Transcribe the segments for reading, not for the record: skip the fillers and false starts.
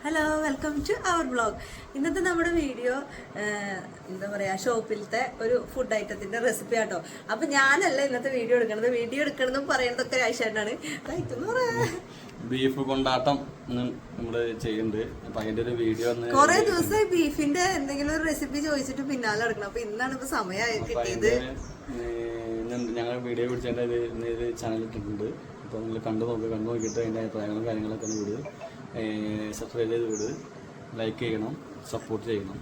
Hello, welcome to our vlog. ഇന്നത്തെ നമ്മുടെ video എന്താ പറയുക, ഷോപ്പിലത്തെ ഒരു ഫുഡ് ഐറ്റത്തിൻ്റെ റെസിപ്പി ആട്ടോ. അപ്പം ഞാനല്ല ഇന്നത്തെ വീഡിയോ എടുക്കണമെന്നും പറയുന്നതൊക്കെ ആയിഷായിട്ടാണ്. ബീഫ് കൊണ്ടാട്ടം നമ്മൾ ചെയ്യുന്നുണ്ട്. അപ്പം അതിൻ്റെ ഒരു വീഡിയോ കുറേ ദിവസമായി ബീഫിൻ്റെ എന്തെങ്കിലും ഒരു റെസിപ്പി ചോദിച്ചിട്ട് പിന്നാലെ എടുക്കണം. അപ്പം ഇന്നാണ് ഇപ്പോൾ സമയമായി കിട്ടിയത്. ഞങ്ങൾ വീഡിയോ പിടിച്ചതിൻ്റെ ഇത് ചാനൽ ഇട്ടിട്ടുണ്ട്. അപ്പോൾ നിങ്ങൾ കണ്ടു നോക്കിയിട്ട് അതിൻ്റെ അഭിപ്രായങ്ങളും കാര്യങ്ങളൊക്കെ ഒന്ന് വിട്, സബ്സ്ക്രൈബ് ചെയ്ത് വിട്, ലൈക്ക് ചെയ്യണം, സപ്പോർട്ട് ചെയ്യണം.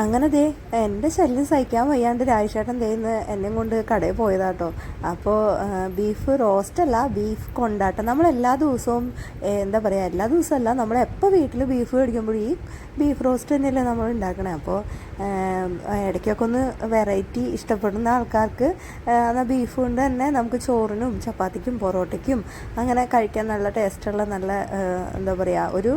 അങ്ങനെ ദേ എൻ്റെ ശല്യം സഹിക്കാൻ വയ്യാണ്ട് രാജേട്ടൻ ദേ എന്നെ കൊണ്ട് കടയിൽ പോയതാട്ടോ. അപ്പോൾ ബീഫ് റോസ്റ്റല്ല, ബീഫ് കൊണ്ടാട്ടം. നമ്മളെല്ലാ ദിവസവും എന്താ പറയുക, എല്ലാ ദിവസമല്ല, നമ്മളെപ്പോൾ വീട്ടിൽ ബീഫ് മേടിക്കുമ്പോൾ ഈ ബീഫ് റോസ്റ്റ് തന്നെയല്ലേ നമ്മൾ ഉണ്ടാക്കണേ. അപ്പോൾ ഇടയ്ക്കൊക്കെ ഒന്ന് വെറൈറ്റി ഇഷ്ടപ്പെടുന്ന ആൾക്കാർക്ക് എന്നാൽ ബീഫ് കൊണ്ട് തന്നെ നമുക്ക് ചോറിനും ചപ്പാത്തിക്കും പൊറോട്ടയ്ക്കും അങ്ങനെ കഴിക്കാൻ നല്ല ടേസ്റ്റുള്ള നല്ല എന്താ പറയുക, ഒരു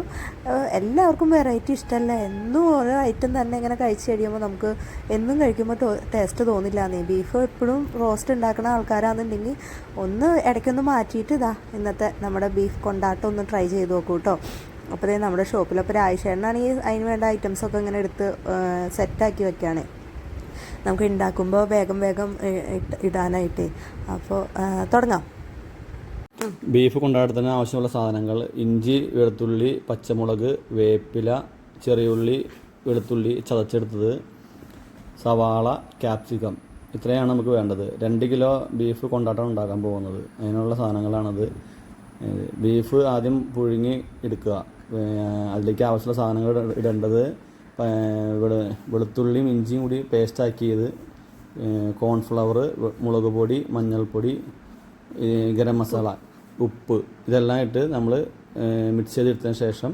എല്ലാവർക്കും വെറൈറ്റി ഇഷ്ടമല്ല. എന്നും ഓരോ ഐറ്റം തന്നെ ഇങ്ങനെ കഴിച്ച് കഴിയുമ്പോൾ നമുക്ക് എന്നും കഴിക്കുമ്പോൾ ടേസ്റ്റ് തോന്നില്ല എന്നേ. ബീഫ് എപ്പോഴും റോസ്റ്റ് ഉണ്ടാക്കുന്ന ആൾക്കാരാണെന്നുണ്ടെങ്കിൽ ഒന്ന് ഇടയ്ക്കൊന്ന് മാറ്റിയിട്ട് ഇന്നത്തെ നമ്മുടെ ബീഫ് കൊണ്ടാട്ടം ഒന്ന് ട്രൈ ചെയ്ത് നോക്കൂ കേട്ടോ. അപ്പോൾ നമ്മുടെ ഷോപ്പിലപ്പോൾ ആയിഷേണ്ണാണെങ്കിൽ അതിന് വേണ്ട ഐറ്റംസൊക്കെ ഇങ്ങനെ എടുത്ത് സെറ്റാക്കി വെക്കുകയാണ് നമുക്ക് ഉണ്ടാക്കുമ്പോൾ വേഗം ഇടാനായിട്ട്. അപ്പോൾ തുടങ്ങാം. ബീഫ് കൊണ്ടാട്ടത്തിന് ആവശ്യമുള്ള സാധനങ്ങൾ: ഇഞ്ചി, വെളുത്തുള്ളി, പച്ചമുളക്, വേപ്പില, ചെറിയുള്ളി, വെളുത്തുള്ളി ചതച്ചെടുത്തത്, സവാള, ക്യാപ്സിക്കം. ഇത്രയാണ് നമുക്ക് വേണ്ടത്. 2 കിലോ ബീഫ് കൊണ്ടാട്ടം ഉണ്ടാക്കാൻ പോകുന്നത്. അതിനുള്ള സാധനങ്ങളാണത്. ബീഫ് ആദ്യം പുഴുങ്ങി എടുക്കുക. അതിലേക്ക് ആവശ്യമുള്ള സാധനങ്ങൾ ഇടേണ്ടത്: വെളുത്തുള്ളിയും ഇഞ്ചിയും കൂടി പേസ്റ്റാക്കിയത്, കോൺഫ്ലവർ, മുളക് പൊടി, മഞ്ഞൾപ്പൊടി, ഗരം മസാല, ഉപ്പ്, ഇതെല്ലാം ഇട്ട് നമ്മൾ മിക്സ് ചെയ്തെടുത്തതിന് ശേഷം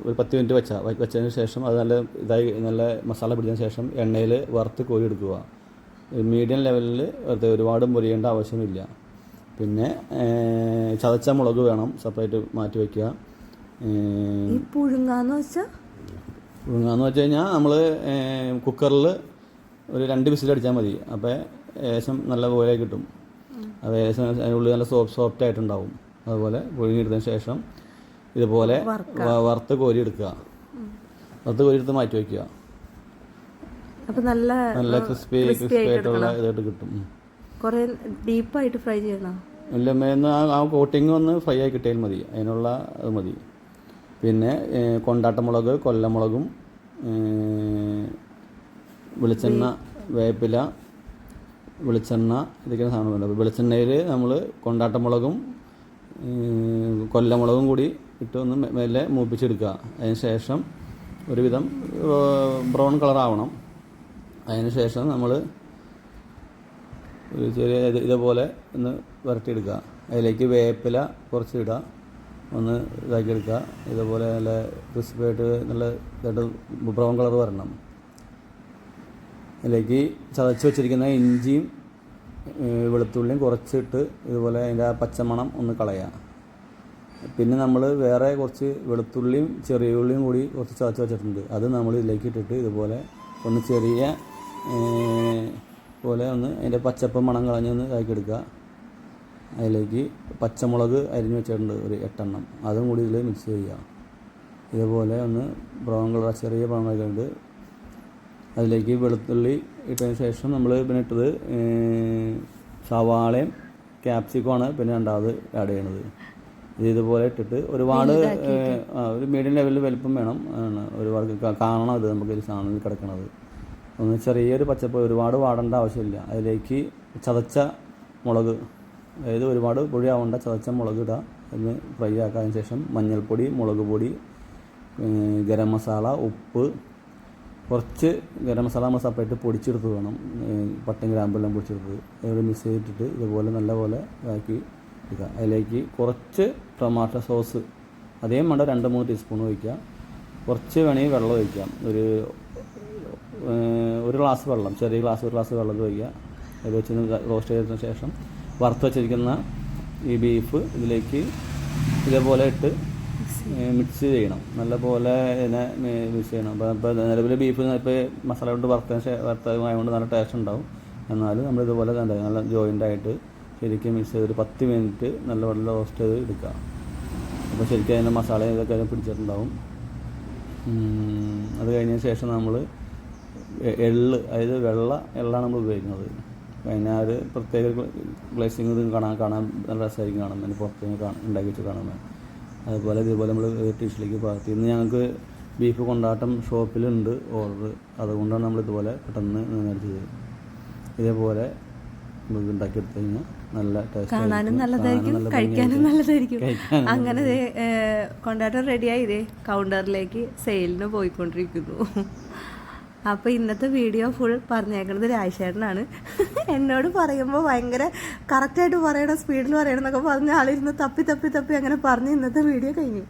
ഒരു 10 മിനിറ്റ് വെച്ചതിന് ശേഷം അത് നല്ല മസാല പിടിച്ചതിന് ശേഷം എണ്ണയിൽ വറുത്ത് കോരി എടുക്കുക. മീഡിയം ലെവലിൽ വെറുതെ ഒരുപാട് മുരിയേണ്ട ആവശ്യമില്ല. പിന്നെ ചതച്ച മുളക് വേണം, സെപ്പറേറ്റ് മാറ്റി വയ്ക്കുക. പുഴുങ്ങാന്ന് വെച്ച് കഴിഞ്ഞാൽ നമ്മൾ കുക്കറിൽ ഒരു 2 വിസിൽ അടിച്ചാൽ മതി. അപ്പോൾ ഏകദേശം നല്ല പോലെ കിട്ടും. അത് ഏകദേശം അതിനുള്ളിൽ നല്ല സോഫ്റ്റ് ആയിട്ടുണ്ടാവും. അതുപോലെ പുഴുങ്ങിയെടുത്തതിന് ശേഷം ഇതുപോലെ വറുത്ത് കോരി എടുക്കുക. വറുത്ത് കോരി എടുത്ത് മാറ്റി വയ്ക്കുക. അപ്പോൾ നല്ല ക്രിസ്പി ആയിട്ടുള്ള ഇതായിട്ട് കിട്ടും. കുറേ ഡീപ്പായിട്ട് ഫ്രൈ ചെയ്യണം. ഇല്ല, ആ കോട്ടിങ് ഒന്ന് ഫ്രൈ ആയി കിട്ടിയാൽ മതി. അതിനുള്ള അത് മതി. പിന്നെ കൊണ്ടാട്ടമുളക്, കൊല്ലമുളകും, വെളിച്ചെണ്ണ, വേപ്പില, വെളിച്ചെണ്ണ, ഇതൊക്കെയാണ് സാധനം വേണ്ടത്. വെളിച്ചെണ്ണയിൽ നമ്മൾ കൊണ്ടാട്ടമുളകും കൊല്ലമുളകും കൂടി ഇട്ട് ഒന്ന് മെല്ലെ മൂപ്പിച്ചെടുക്കുക. അതിന് ശേഷം ഒരുവിധം ബ്രൗൺ കളറാവണം. അതിന് ശേഷം നമ്മൾ ഒരു ചെറിയ ഇതുപോലെ ഒന്ന് വരട്ടിയെടുക്കുക. അതിലേക്ക് വേപ്പില കുറച്ച് ഇടുക, ഒന്ന് ഇതാക്കിയെടുക്കുക. ഇതുപോലെ നല്ല ക്രിസ്പിയായിട്ട് നല്ല ഇതായിട്ട് ബ്രൗൺ കളർ വരണം. അതിലേക്ക് ചതച്ച് വെച്ചിരിക്കുന്ന ഇഞ്ചിയും വെളുത്തുള്ളിയും കുറച്ചിട്ട് ഇതുപോലെ അതിൻ്റെ ആ പച്ചമണം ഒന്ന് കളയുക. പിന്നെ നമ്മൾ വേറെ കുറച്ച് വെളുത്തുള്ളിയും ചെറിയ ഉള്ളിയും കൂടി കുറച്ച് ചതച്ച് വെച്ചിട്ടുണ്ട്. അത് നമ്മൾ ഇതിലേക്ക് ഇട്ടിട്ട് ഇതുപോലെ ഒന്ന് ചെറിയ പോലെ ഒന്ന് അതിൻ്റെ പച്ചപ്പ് മണം കളഞ്ഞൊന്ന് ഇതാക്കിയെടുക്കുക. അതിലേക്ക് പച്ചമുളക് അരിഞ്ഞ് വെച്ചിട്ടുണ്ട് ഒരു 8 എണ്ണം, അതും കൂടി ഇതിൽ മിക്സ് ചെയ്യുക. ഇതുപോലെ ഒന്ന് ബ്രൗൺ കളർ, ചെറിയ ബ്രൗൺ കളറുണ്ട്. അതിലേക്ക് വെളുത്തുള്ളി ഇട്ടതിന് ശേഷം നമ്മൾ പിന്നെ ഇട്ടത് സവാളയും ക്യാപ്സിക്കമാണ് പിന്നെ രണ്ടാമത് ആഡ് ചെയ്യണത്. ഇതുപോലെ ഇട്ടിട്ട് ഒരുപാട് ഒരു മീഡിയം ലെവലിൽ വലിപ്പം വേണം. ഒരുപാട് കാണണം ഇത് നമുക്ക് ഒരു സാധനം കിടക്കണത്. ഒന്ന് ചെറിയൊരു പച്ചപ്പ്, ഒരുപാട് വാടേണ്ട ആവശ്യമില്ല. അതിലേക്ക് ചതച്ച മുളക്, അതായത് ഒരുപാട് പൊടിയാവേണ്ട ചതച്ച മുളക് ഇടുക. ഒന്ന് ഫ്രൈ ആക്കാതിന് ശേഷം മഞ്ഞൾപ്പൊടി, മുളക് പൊടി, ഗരം മസാല, ഉപ്പ്, കുറച്ച് ഗരം മസാല നമ്മൾ സെപ്പറേറ്റ് പൊടിച്ചെടുത്ത് വേണം, പട്ടയും ഗ്രാമ്പെല്ലാം പൊടിച്ചെടുത്ത് അതുപോലെ മിക്സ് ചെയ്തിട്ട് ഇതുപോലെ നല്ലപോലെ ഇതാക്കി എടുക്കുക. അതിലേക്ക് കുറച്ച് ടൊമാറ്റോ സോസ് അതേം വേണ്ട 2-3 ടീസ്പൂൺ ഒഴിക്കുക. കുറച്ച് വേണമെങ്കിൽ വെള്ളം ഒഴിക്കാം. ഒരു ഗ്ലാസ് വെള്ളം, ചെറിയ ഗ്ലാസ്, 1 ഗ്ലാസ് വെള്ളം ഒഴിക്കുക. അത് വെച്ച് റോസ്റ്റ് ചെയ്തതിന് ശേഷം വറുത്ത് വെച്ചിരിക്കുന്ന ഈ ബീഫ് ഇതിലേക്ക് ഇതേപോലെ ഇട്ട് മിക്സ് ചെയ്യണം. നല്ലപോലെ ഇതിനെ മിക്സ് ചെയ്യണം. അപ്പോൾ നിലവിൽ ബീഫ് ഇപ്പോൾ മസാല കൊണ്ട് വറുത്തതുമായതുകൊണ്ട് നല്ല ടേസ്റ്റ് ഉണ്ടാവും. എന്നാലും നമ്മളിതുപോലെ നല്ല ജോയിൻ്റായിട്ട് ശരിക്കും മിക്സ് ചെയ്ത് ഒരു 10 മിനിറ്റ് നല്ല വെള്ളം റോസ്റ്റ് ചെയ്ത് എടുക്കുക. അപ്പോൾ ശരിക്കും അതിൻ്റെ മസാല ഇതൊക്കെ പിടിച്ചിട്ടുണ്ടാവും. അത് കഴിഞ്ഞതിന് ശേഷം നമ്മൾ എള്ള്, അതായത് വെള്ള എള്ളാണ് നമ്മൾ ഉപയോഗിക്കുന്നത്. പിന്നെ ആ ഒരു പ്രത്യേക ഗ്ലേസിങ് ഇത് കാണാൻ നല്ല രസമായിരിക്കും കാണാൻ, അതിന് പുറത്തേക്ക് ഉണ്ടാക്കി വെച്ച് കാണാൻ. അതുപോലെ ഇതേപോലെ നമ്മൾ ടിഷ്യൂലേക്ക് പകർത്തി. ഇന്ന് ഞങ്ങൾക്ക് ബീഫ് കൊണ്ടാട്ടം ഷോപ്പിലുണ്ട് ഓർഡർ, അതുകൊണ്ടാണ് നമ്മൾ ഇതുപോലെ പെട്ടെന്ന് മേടിച്ചത്. ഇതേപോലെ നമുക്ക് ഉണ്ടാക്കിയെടുത്ത് കഴിഞ്ഞാൽ നല്ല ടേസ്റ്റ്, കാണാനും നല്ലതായിരിക്കും, കഴിക്കാനും നല്ലതായിരിക്കും. അങ്ങനെ കൊണ്ടാട്ടം റെഡിയായി ഇതേ കൗണ്ടറിലേക്ക് സെയിലിന് പോയിക്കൊണ്ടിരിക്കുന്നു. അപ്പോൾ ഇന്നത്തെ വീഡിയോ ഫുൾ പറഞ്ഞേക്കുന്നത് രാജേട്ടനാണ്. എന്നോട് പറയുമ്പോൾ ഭയങ്കര കറക്റ്റായിട്ട് പറയണം, സ്പീഡിൽ പറയണം എന്നൊക്കെ പറഞ്ഞ ആളിരുന്ന് തപ്പി തപ്പി തപ്പി അങ്ങനെ പറഞ്ഞ് ഇന്നത്തെ വീഡിയോ കഴിഞ്ഞു.